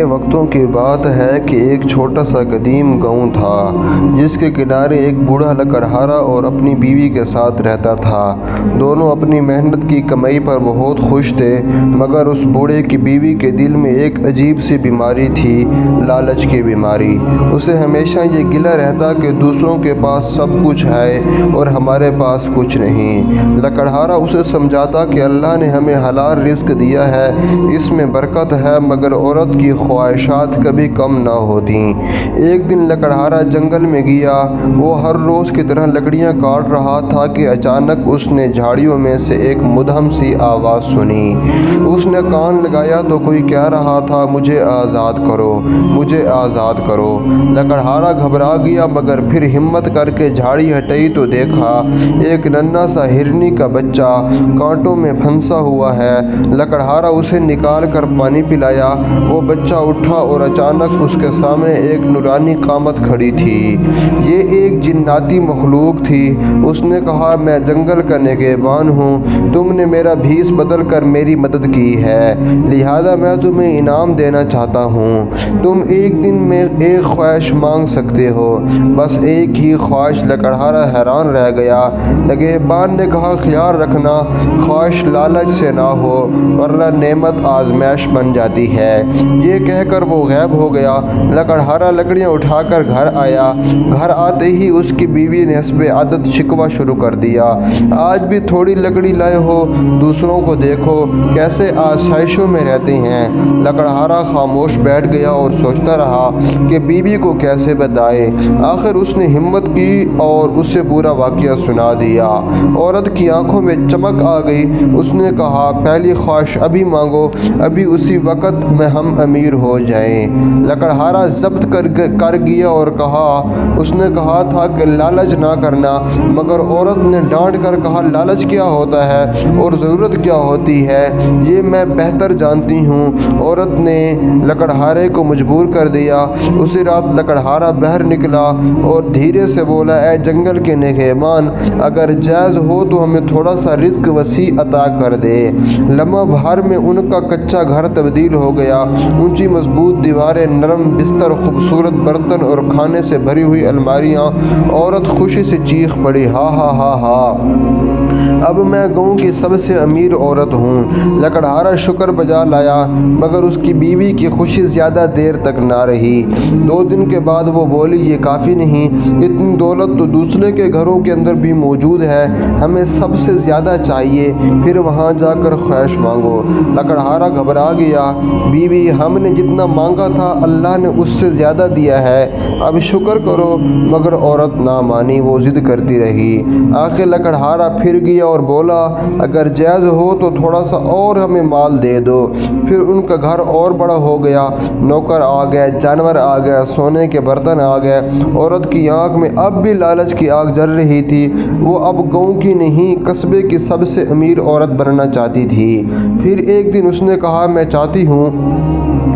پرانے وقتوں کی بات ہے کہ ایک چھوٹا سا قدیم گاؤں تھا جس کے کنارے ایک بوڑھا لکڑہارا اور اپنی بیوی کے ساتھ رہتا تھا۔ دونوں اپنی محنت کی کمائی پر بہت خوش تھے، مگر اس بوڑھے کی بیوی کے دل میں ایک عجیب سی بیماری تھی، لالچ کی بیماری۔ اسے ہمیشہ یہ گلہ رہتا کہ دوسروں کے پاس سب کچھ ہے اور ہمارے پاس کچھ نہیں۔ لکڑہارا اسے سمجھاتا کہ اللہ نے ہمیں حلال رزق دیا ہے، اس میں برکت ہے، مگر عورت کی خواہشات کبھی کم نہ ہوتیں۔ ایک دن لکڑہارا جنگل میں گیا۔ وہ ہر روز کی طرح لکڑیاں کاٹ رہا تھا کہ اچانک اس نے جھاڑیوں میں سے ایک مدھم سی آواز سنی۔ اس نے کان لگایا تو کوئی کہہ رہا تھا، مجھے آزاد کرو، مجھے آزاد کرو۔ لکڑہارا گھبرا گیا، مگر پھر ہمت کر کے جھاڑی ہٹائی تو دیکھا ایک ننھا سا ہرنی کا بچہ کانٹوں میں پھنسا ہوا ہے۔ لکڑہارا اسے نکال کر پانی پلایا۔ وہ بچہ اٹھا اور اچانک اس کے سامنے ایک نورانی قامت کھڑی تھی۔ یہ ایک جناتی مخلوق تھی۔ اس نے کہا، میں جنگل کا نگہبان ہوں، تم نے میرا بھیس بدل کر میری مدد کی ہے، لہذا میں تمہیں انعام دینا چاہتا ہوں۔ تم ایک دن میں ایک خواہش مانگ سکتے ہو، بس ایک ہی خواہش۔ لکڑہارا حیران رہ گیا۔ نگہبان نے کہا، خیال رکھنا، خواہش لالچ سے نہ ہو، ورنہ نعمت آزمائش بن جاتی ہے۔ یہ کہہ کر وہ غائب ہو گیا۔ لکڑہارا لکڑیاں اٹھا کر گھر آیا۔ گھر آتے ہی اس کی بیوی نے حسب عادت شکوہ شروع کر دیا، آج بھی تھوڑی لکڑی لائے ہو، دوسروں کو دیکھو کیسے آسائشوں میں رہتے ہیں۔ لکڑہارا خاموش بیٹھ گیا اور سوچتا رہا کہ بیوی کو کیسے بتائے۔ آخر اس نے ہمت کی اور اسے پورا واقعہ سنا دیا۔ عورت کی آنکھوں میں چمک آ گئی۔ اس نے کہا، پہلی خواہش ابھی مانگو، ابھی اسی وقت میں ہم امیر ہو جائیں۔ لکڑہارا ضبط کر گیا اور کہا، اس نے کہا تھا کہ لالچ نہ کرنا، مگر عورت نے ڈانٹ کر کہا، لالچ کیا ہوتا ہے اور ضرورت کیا ہوتی ہے، یہ میں بہتر جانتی ہوں۔ عورت نے لکڑہارے کو مجبور کر دیا۔ اسی رات لکڑہارا باہر نکلا اور دھیرے سے بولا، اے جنگل کے نگہبان، اگر جائز ہو تو ہمیں تھوڑا سا رزق وسیع عطا کر دے۔ لمحہ بھر میں ان کا کچا گھر تبدیل ہو گیا۔ اونچی مضبوط دیواریں، نرم بستر، خوبصورت برتن اور کھانے سے بھری ہوئی الماریاں۔ عورت خوشی سے چیخ پڑی، ہا ہا ہا ہا، اب میں گاؤں کی سب سے امیر عورت ہوں۔ لکڑہارا شکر بجا لایا، مگر اس کی بیوی کی خوشی زیادہ دیر تک نہ رہی۔ 2 دن کے بعد وہ بولی، یہ کافی نہیں، اتنی دولت تو دوسرے کے گھروں کے اندر بھی موجود ہے، ہمیں سب سے زیادہ چاہیے، پھر وہاں جا کر خواہش مانگو۔ لکڑہارا گھبرا گیا، بیوی، ہم نے جتنا مانگا تھا اللہ نے اس سے زیادہ دیا ہے، اب شکر کرو۔ مگر عورت نہ مانی، وہ ضد کرتی رہی۔ آخر لکڑہارا پھر گیا اور بولا، اگر جائز ہو تو تھوڑا سا اور ہمیں مال دے دو۔ پھر ان کا گھر اور بڑا ہو گیا، نوکر آ گئے، جانور آ گئے، سونے کے برتن آ گئے۔ عورت کی آنکھ میں اب بھی لالچ کی آگ جل رہی تھی۔ وہ اب گاؤں کی نہیں، قصبے کی سب سے امیر عورت بننا چاہتی تھی۔ پھر ایک دن اس نے کہا، میں چاہتی ہوں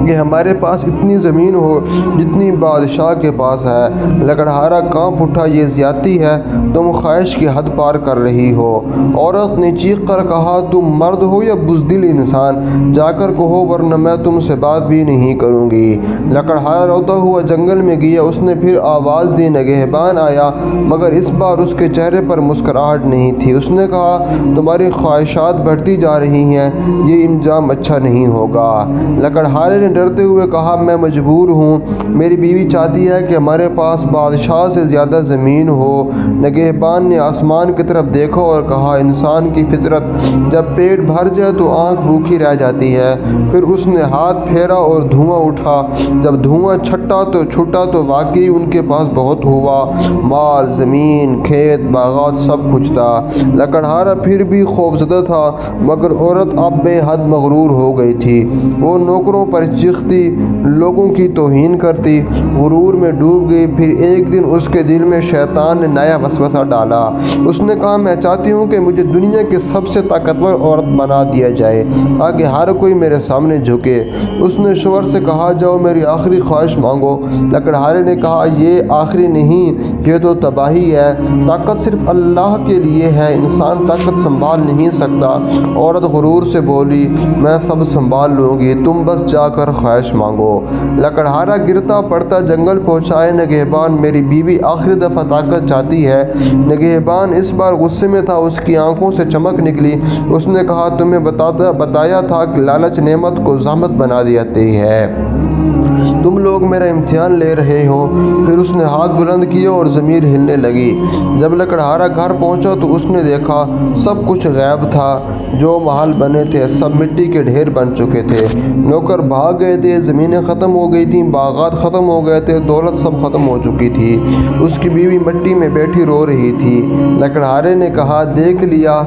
کہ ہمارے پاس اتنی زمین ہو جتنی بادشاہ کے پاس ہے۔ لکڑہارا کانپ اٹھا، یہ زیادتی ہے، تم خواہش کی حد پار کر رہی ہو۔ عورت نے چیخ کر کہا، تم مرد ہو یا بزدل انسان، جا کر کہو ورنہ میں تم سے بات بھی نہیں کروں گی۔ لکڑہارا روتا ہوا جنگل میں گیا۔ اس نے پھر آواز دی، نگہبان آیا، مگر اس بار اس کے چہرے پر مسکراہٹ نہیں تھی۔ اس نے کہا، تمہاری خواہشات بڑھتی جا رہی ہیں، یہ انجام اچھا نہیں ہوگا۔ لکڑہارے نے ڈرتے ہوئے کہا، میں مجبور ہوں، میری بیوی چاہتی ہے کہ ہمارے پاس بادشاہ سے زیادہ زمین ہو۔ نگہبان نے آسمان کی طرف دیکھا اور کہا، انسان کی فطرت، جب پیٹ بھر جائے تو آنکھ بھوکی رہ جاتی ہے۔ پھر اس نے ہاتھ پھیرا اور دھواں اٹھا۔ جب دھواں چھٹا تو واقعی ان کے پاس بہت ہوا، مال، زمین، کھیت، باغات، سب کچھ تھا۔ لکڑہارا پھر بھی خوفزدہ تھا، مگر عورت اب بے حد مغرور ہو گئی تھی۔ وہ نوکروں پر چیختی، لوگوں کی توہین کرتی، غرور میں ڈوب گئی۔ پھر ایک دن اس کے دل میں شیطان نے نیا وسوسہ ڈالا۔ اس نے کہا، میں چاہتی ہوں کہ مجھے دنیا کی سب سے طاقتور عورت بنا دیا جائے تاکہ ہر کوئی میرے سامنے جھکے۔ اس نے شوہر سے کہا، جاؤ میری آخری خواہش مانگو۔ لکڑہارے نے کہا، یہ آخری نہیں، یہ تو تباہی ہے، طاقت صرف اللہ کے لیے ہے، انسان طاقت سنبھال نہیں سکتا۔ عورت غرور سے بولی، میں سب سنبھال لوں گی، تم بس جا کر خواہش مانگو۔ لکڑہارا گرتا پڑتا جنگل پہنچائے نگہبان، میری بیوی آخری دفعہ طاقت چاہتی ہے۔ نگہبان اس بار غصے میں تھا، اس کی آنکھوں سے چمک نکلی۔ اس نے کہا، تمہیں بتایا تھا کہ لالچ نعمت کو زحمت بنا دیتی ہے، تم لوگ میرا امتحان لے رہے ہو۔ پھر اس نے ہاتھ بلند کیا اور زمین ہلنے لگی۔ جب لکڑہارا گھر پہنچا تو اس نے دیکھا سب کچھ غائب تھا، جو محل بنے تھے سب مٹی کے ڈھیر بن چکے تھے، نوکر بھاگ گئے تھے، زمینیں ختم ہو گئی تھیں، باغات ختم ہو گئے تھے، دولت سب ختم ہو چکی تھی۔ اس کی بیوی مٹی میں بیٹھی رو رہی تھی۔ لکڑہارے نے کہا، دیکھ لیا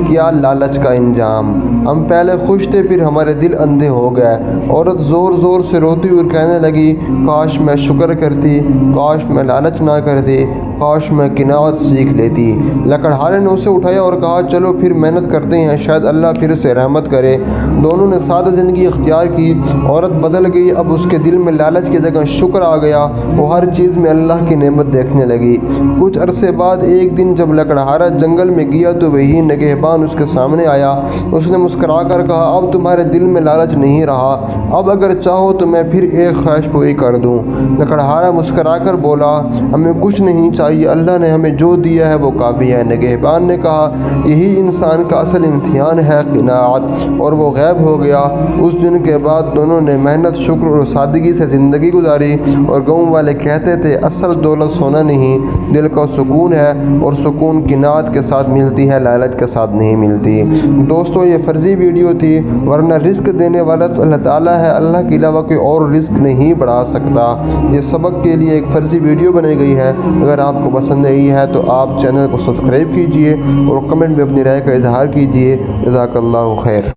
کیا لالچ کا انجام، ہم پہلے خوش تھے پھر ہمارے دل اندھے ہو گئے۔ عورت زور زور سے روتی اور کہنے لگی، کاش میں شکر کرتی، کاش میں لالچ نہ کرتی، کاش میں قناعت سیکھ لیتی۔ لکڑہارے نے اسے اٹھایا اور کہا، چلو پھر محنت کرتے ہیں، شاید اللہ پھر سے رحمت کرے۔ دونوں نے سادہ زندگی اختیار کی۔ عورت بدل گئی، اب اس کے دل میں لالچ کی جگہ شکر آ گیا، وہ ہر چیز میں اللہ کی نعمت دیکھنے لگی۔ کچھ عرصے بعد ایک دن جب لکڑہارا جنگل میں گیا تو وہی نگہبان اس کے سامنے آیا۔ اس نے مسکرا کر کہا، اب تمہارے دل میں لالچ نہیں رہا، اب اگر چاہو تو میں پھر ایک خواہش پوری کر دوں۔ لکڑہارا مسکرا کر بولا، ہمیں کچھ نہیں چاہیے، اللہ نے ہمیں جو دیا ہے وہ کافی ہے۔ نگہبان نے کہا، یہی انسان کا اصل امتحان ہے، قناعت، اور وہ غائب ہو گیا۔ اس دن کے بعد دونوں نے محنت، شکر اور سادگی سے زندگی گزاری، اور گاؤں والے کہتے تھے، اصل دولت سونا نہیں، دل کا سکون ہے، اور سکون قناعت کے ساتھ ملتی ہے، لالچ کے ساتھ نہیں ملتی۔ دوستو، یہ فرضی ویڈیو تھی، ورنہ رزق دینے والا تو اللہ تعالیٰ ہے، اللہ کے علاوہ کوئی اور رزق نہیں بڑھا سکتا۔ یہ سبق کے لیے ایک فرضی ویڈیو بنائی گئی ہے، اگر آپ کو پسند آئی ہے تو آپ چینل کو سبسکرائب کیجئے اور کمنٹ میں اپنی رائے کا اظہار کیجئے۔ جزاک اللہ خیر۔